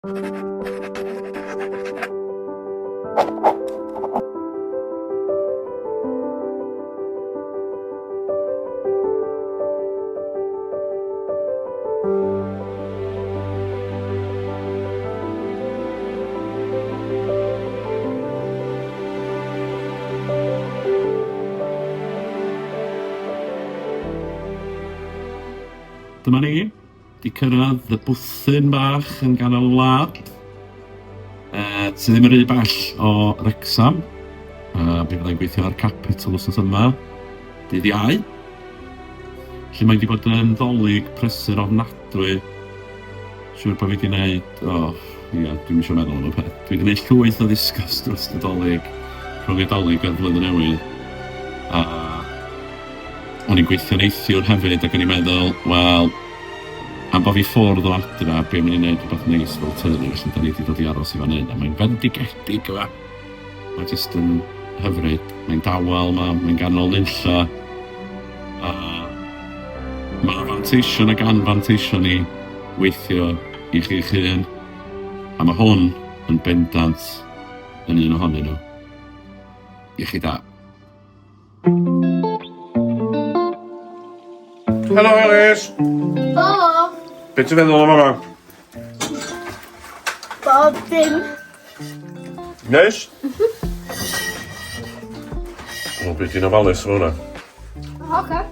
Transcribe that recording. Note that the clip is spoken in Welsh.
Dyma ni, di cyrraedd y Bwthyn bach yn ganol wlad. Sydd ddim yn rhy bell o Wrecsam. Mi fyddai'n gweithio ar Capitol wrth yma, dydd Iau. Lle mae wedi bod yn ddolig prysur ofnadwy. Siwr bod fi wedi gwneud, dwi'n eisiau meddwl am y peth. Dwi wedi gwneud llwyth o ddisgos dros y dolig, rhwng y dolig a'r flwyddyn newydd. O'n i'n gweithio neithiwr hefyd ac o'n i'n meddwl, wel, am bod fi ffwrdd o adra, be mae'n gwneud rhywbeth neis fel tylu, felly da ni wedi dod i aros i fan hyn, a mae'n fendigedig yma. Mae'n jyst yn hyfryd, mae'n dawel, mae'n ganol nunlla. Mae'n fanteision ac anfanteision ni weithio i chi'ch hun, a mae hwn yn bendant yn un ohonyn nhw. I chi da. Helo Elis! Helo! Be ti'n feddwl am yma? Bob dim. Neis? O, beth i'n ofalus o hwnna. Oce.